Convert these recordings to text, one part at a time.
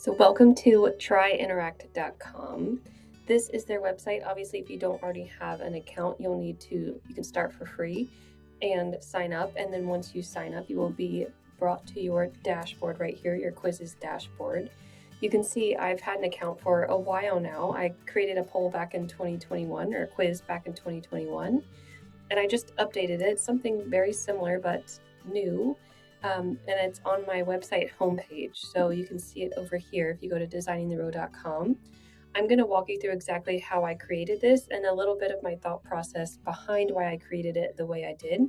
So welcome to tryinteract.com. This is their website. Obviously, if you don't already have an account, you can start for free and sign up. And then once you sign up, you will be brought to your dashboard right here, your quizzes dashboard. You can see I've had an account for a while now. I created a poll back in 2021 or a quiz back in 2021, and I just updated it. Something very similar but new. And it's on my website homepage. So you can see it over here if you go to designingtherow.com. I'm going to walk you through exactly how I created this and a little bit of my thought process behind why I created it the way I did,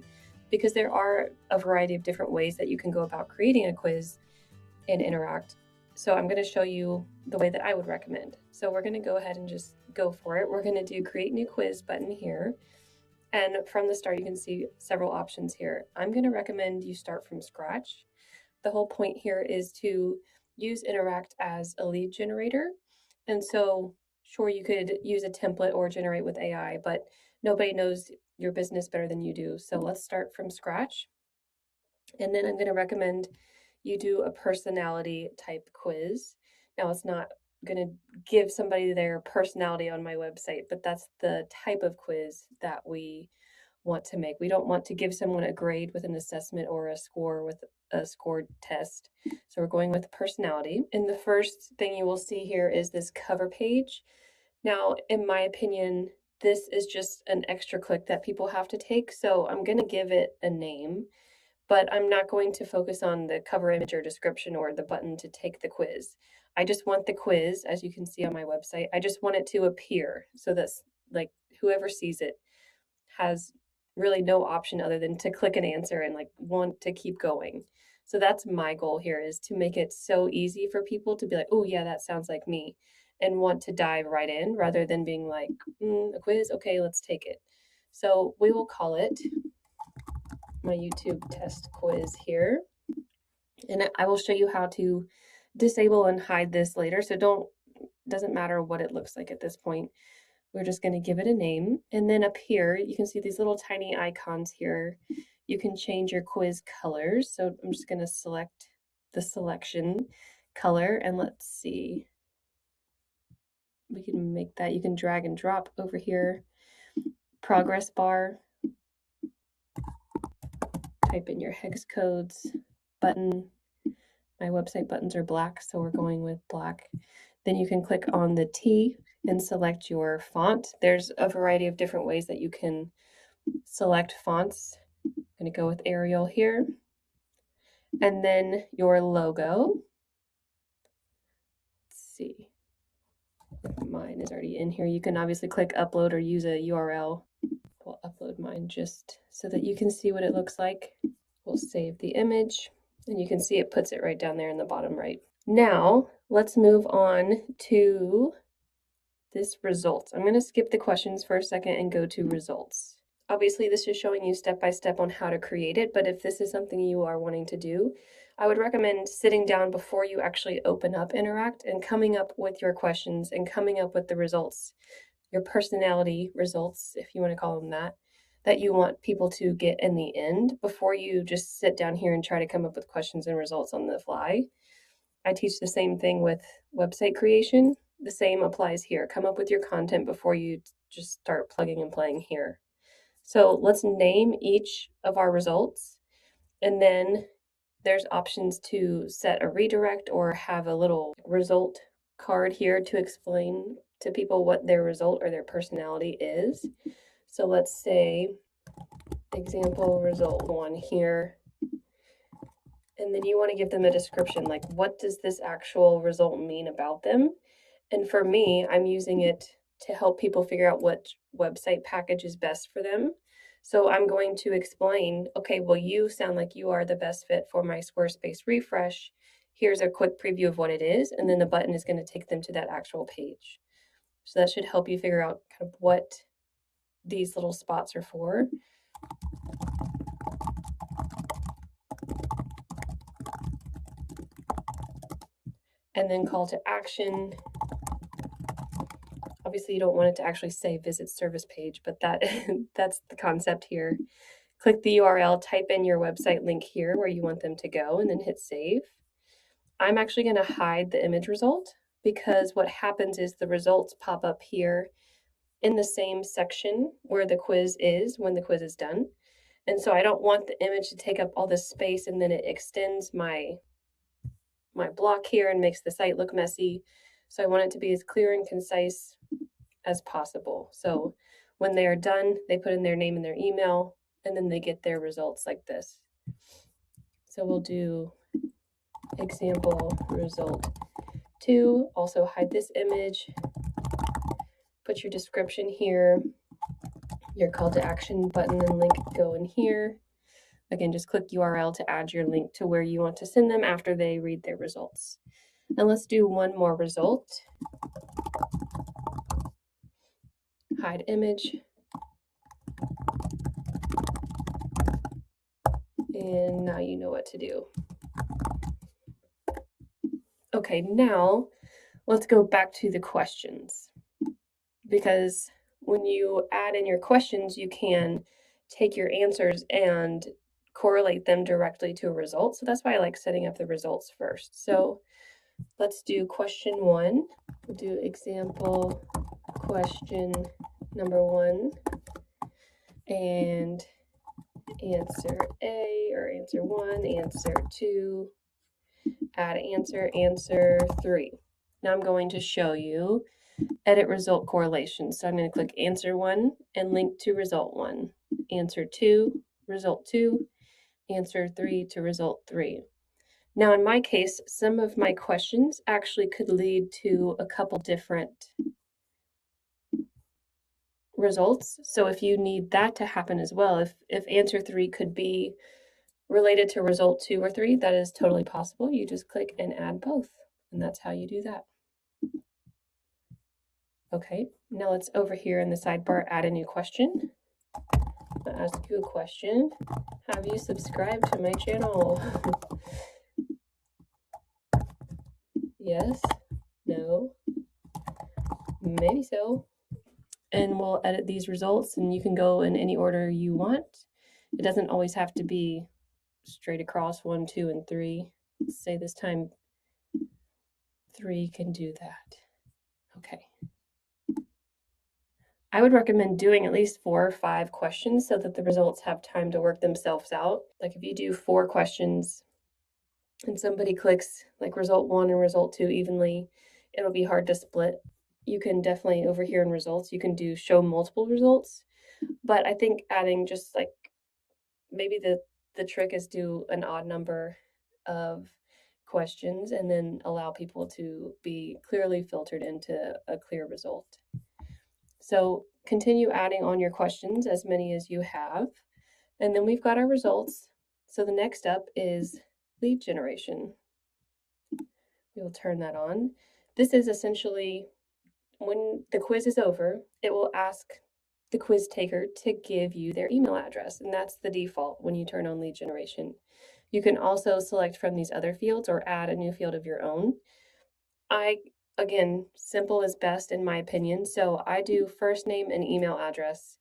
because there are a variety of different ways that you can go about creating a quiz in Interact. So I'm going to show you the way that I would recommend. So we're going to go ahead and just go for it. We're going to do create new quiz button here. And from the start, you can see several options here. I'm going to recommend you start from scratch. The whole point here is to use Interact as a lead generator. And so, sure, you could use a template or generate with AI, but nobody knows your business better than you do. So let's start from scratch. And then I'm going to recommend you do a personality type quiz. Now, it's not going to give somebody their personality on my website, but that's the type of quiz that we want to make. We don't want to give someone a grade with an assessment or a score with a scored test. So we're going with personality. And the first thing you will see here is this cover page. Now, in my opinion, this is just an extra click that people have to take. So I'm going to give it a name, but I'm not going to focus on the cover image or description or the button to take the quiz. I just want the quiz, as you can see on my website, I just want it to appear so that like whoever sees it has really no option other than to click an answer and like want to keep going. So that's my goal here, is to make it so easy for people to be like, oh yeah, that sounds like me, and want to dive right in rather than being like, a quiz, okay, let's take it. So we will call it my YouTube test quiz here. And I will show you how to disable and hide this later. So doesn't matter what it looks like at this point. We're just going to give it a name. And then up here, you can see these little tiny icons here. You can change your quiz colors. So I'm just going to select the selection color, and let's see. We can make that, you can drag and drop over here. Progress bar. Type in your hex codes. Button. My website buttons are black, so we're going with black. Then you can click on the T and select your font. There's a variety of different ways that you can select fonts. I'm going to go with Arial here. And then your logo. Let's see. Mine is already in here. You can obviously click upload or use a URL. We'll upload mine just so that you can see what it looks like. We'll save the image, and you can see it puts it right down there in the bottom right. Now, let's move on to this results. I'm going to skip the questions for a second and go to results. Obviously, this is showing you step by step on how to create it, but if this is something you are wanting to do, I would recommend sitting down before you actually open up Interact and coming up with your questions and coming up with the results, your personality results, if you want to call them that you want people to get in the end, before you just sit down here and try to come up with questions and results on the fly. I teach the same thing with website creation. The same applies here. Come up with your content before you just start plugging and playing here. So let's name each of our results, and then there's options to set a redirect or have a little result card here to explain to people what their result or their personality is. So let's say example result 1 here. And then you want to give them a description, like what does this actual result mean about them? And for me, I'm using it to help people figure out what website package is best for them. So I'm going to explain, okay, well, you sound like you are the best fit for my Squarespace refresh. Here's a quick preview of what it is. And then the button is going to take them to that actual page. So that should help you figure out kind of what these little spots are for. And then call to action. Obviously, you don't want it to actually say visit service page, but that's the concept here. Click the URL, type in your website link here where you want them to go, and then hit save. I'm actually going to hide the image result because what happens is the results pop up here in the same section where the quiz is when the quiz is done. And so I don't want the image to take up all this space and then it extends my block here and makes the site look messy. So I want it to be as clear and concise as possible. So when they are done, they put in their name and their email, and then they get their results like this. So we'll do example result 2, also hide this image, put your description here, your call to action button and link go in here. Again, just click URL to add your link to where you want to send them after they read their results. And let's do one more result. Hide image. And now you know what to do. Okay, now let's go back to the questions. Because when you add in your questions, you can take your answers and correlate them directly to a result. So that's why I like setting up the results first. So let's do question 1. We'll do example question number 1 and answer A or answer 1, answer 2, add answer, answer 3. Now I'm going to show you edit result correlation. So I'm going to click answer 1 and link to result 1, answer 2, result 2, answer 3 to result 3. Now in my case, some of my questions actually could lead to a couple different results. So if you need that to happen as well, if answer 3 could be related to result 2 or 3, that is totally possible. You just click and add both, and that's how you do that. Okay, now let's over here in the sidebar add a new question. I'll ask you a question. Have you subscribed to my channel? Yes, no, maybe so. And we'll edit these results and you can go in any order you want. It doesn't always have to be straight across 1, 2, and 3. Let's say this time 3 can do that. Okay. I would recommend doing at least 4 or 5 questions so that the results have time to work themselves out. Like if you do 4 questions and somebody clicks like result 1 and result 2 evenly, it'll be hard to split. You can definitely over here in results, you can do show multiple results, but I think adding just like maybe the trick is do an odd number of questions and then allow people to be clearly filtered into a clear result. So continue adding on your questions, as many as you have. And then we've got our results. So the next step is lead generation. We will turn that on. This is essentially when the quiz is over, it will ask the quiz taker to give you their email address, and that's the default when you turn on lead generation. You can also select from these other fields or add a new field of your own. Again, simple is best in my opinion, so I do first name and email address.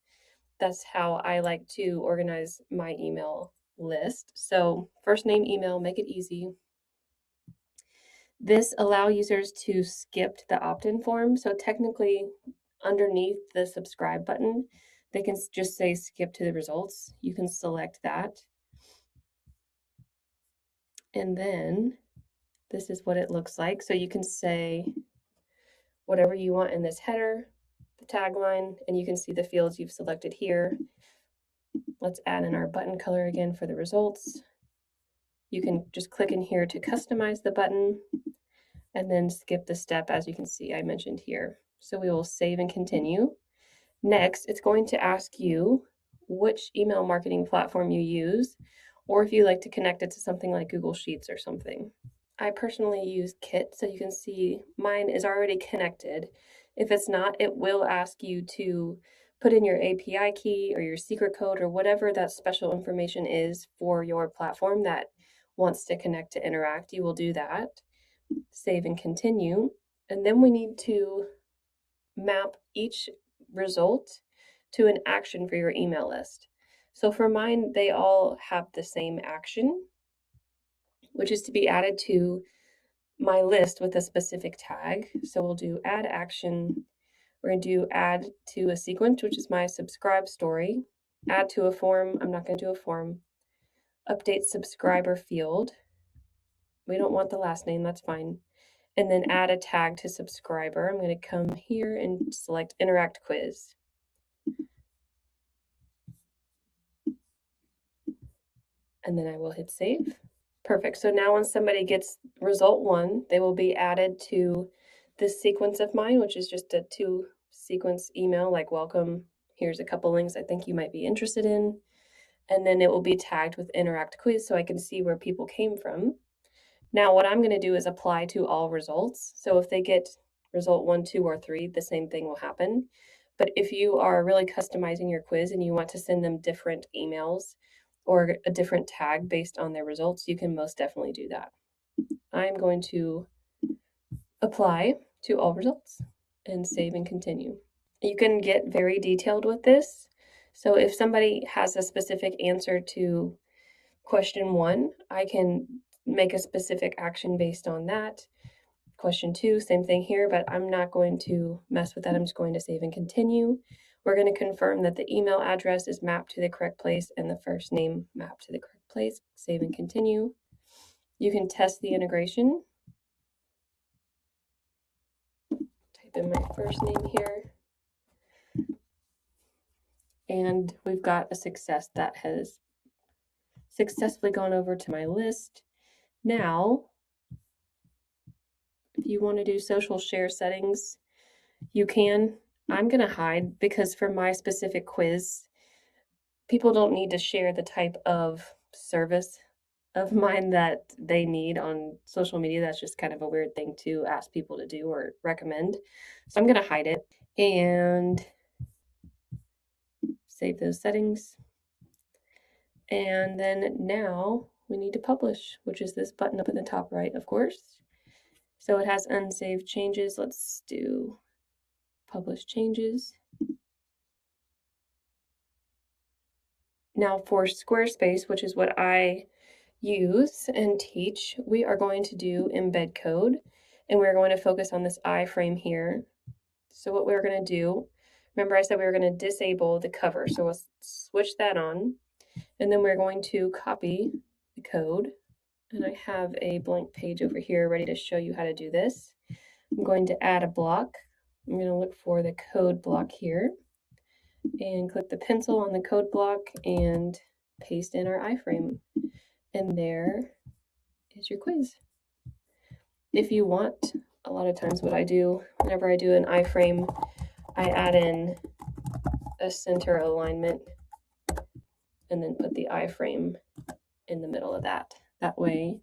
That's how I like to organize my email list. So first name, email, make it easy. This allows users to skip the opt-in form. So technically underneath the subscribe button, they can just say skip to the results. You can select that. And then this is what it looks like. So you can say whatever you want in this header, the tagline, and you can see the fields you've selected here. Let's add in our button color again for the results. You can just click in here to customize the button and then skip the step, as you can see I mentioned here. So we will save and continue. Next, it's going to ask you which email marketing platform you use, or if you like to connect it to something like Google Sheets or something. I personally use Kit, so you can see mine is already connected. If it's not, it will ask you to put in your API key or your secret code or whatever that special information is for your platform that wants to connect to Interact. You will do that. Save and continue. And then we need to map each result to an action for your email list. So for mine, they all have the same action, which is to be added to my list with a specific tag. So we'll do add action. We're going to do add to a sequence, which is my subscribe story. Add to a form. I'm not going to do a form. Update subscriber field. We don't want the last name, that's fine. And then add a tag to subscriber. I'm going to come here and select interact quiz. And then I will hit save. Perfect. So now when somebody gets result 1, they will be added to this sequence of mine, which is just a 2-sequence email like welcome. Here's a couple links I think you might be interested in. And then it will be tagged with interact quiz so I can see where people came from. Now what I'm going to do is apply to all results. So if they get result 1, 2, or 3, the same thing will happen. But if you are really customizing your quiz and you want to send them different emails or a different tag based on their results, you can most definitely do that. I'm going to apply to all results and save and continue. You can get very detailed with this. So if somebody has a specific answer to question 1, I can make a specific action based on that. Question 2, same thing here, but I'm not going to mess with that. I'm just going to save and continue. We're going to confirm that the email address is mapped to the correct place and the first name mapped to the correct place. Save and continue. You can test the integration. Type in my first name here. And we've got a success that has successfully gone over to my list. Now, if you want to do social share settings, you can. I'm going to hide because for my specific quiz, people don't need to share the type of service of mine that they need on social media. That's just kind of a weird thing to ask people to do or recommend. So I'm going to hide it and save those settings. And then now we need to publish, which is this button up in the top right, of course. So it has unsaved changes. Let's do publish changes. Now for Squarespace, which is what I use and teach, we are going to do embed code, and we're going to focus on this iframe here. So what we're going to do, remember I said we were going to disable the cover, so we'll switch that on, and then we're going to copy the code, and I have a blank page over here ready to show you how to do this. I'm going to add a block. I'm going to look for the code block here and click the pencil on the code block and paste in our iframe. And there is your quiz. If you want, a lot of times what I do, whenever I do an iframe, I add in a center alignment and then put the iframe in the middle of that. That way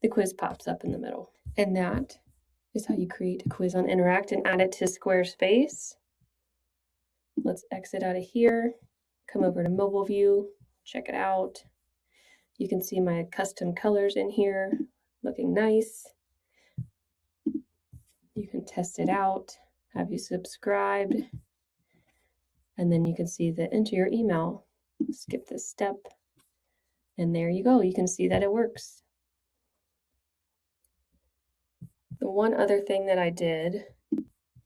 the quiz pops up in the middle. And that is how you create a quiz on Interact and add it to Squarespace. Let's exit out of here, come over to mobile view, check it out. You can see my custom colors in here, looking nice. You can test it out, have you subscribed, and then you can see the enter your email. Skip this step, and there you go. You can see that it works. The one other thing that I did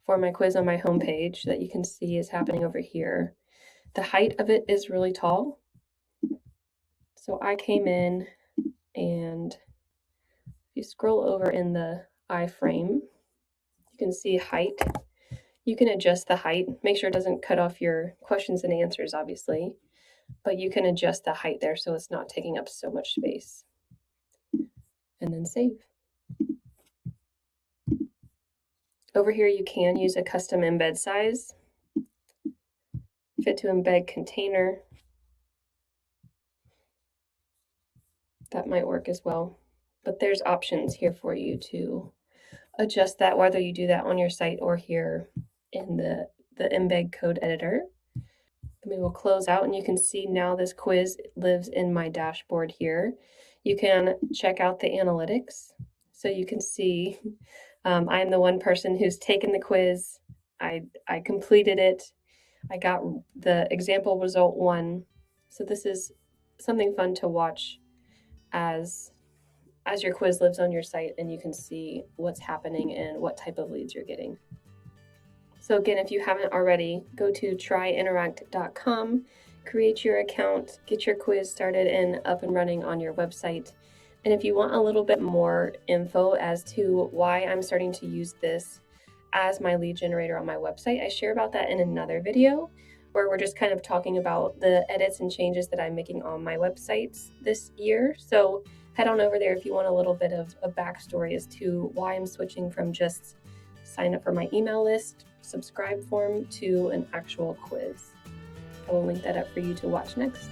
for my quiz on my homepage that you can see is happening over here. The height of it is really tall. So I came in and if you scroll over in the iframe, you can see height. You can adjust the height. Make sure it doesn't cut off your questions and answers, obviously, but you can adjust the height there so it's not taking up so much space. And then save. Over here, you can use a custom embed size, fit to embed container. That might work as well, but there's options here for you to adjust that, whether you do that on your site or here in the embed code editor. We will close out and you can see now this quiz lives in my dashboard here. You can check out the analytics. So you can see I'm the one person who's taken the quiz. I completed it. I got the example result 1. So this is something fun to watch as as your quiz lives on your site, and you can see what's happening and what type of leads you're getting. So again, if you haven't already, go to tryinteract.com, create your account, get your quiz started and up and running on your website. And if you want a little bit more info as to why I'm starting to use this as my lead generator on my website, I share about that in another video where we're just kind of talking about the edits and changes that I'm making on my websites this year. So head on over there if you want a little bit of a backstory as to why I'm switching from just sign up for my email list, subscribe form to an actual quiz. I will link that up for you to watch next.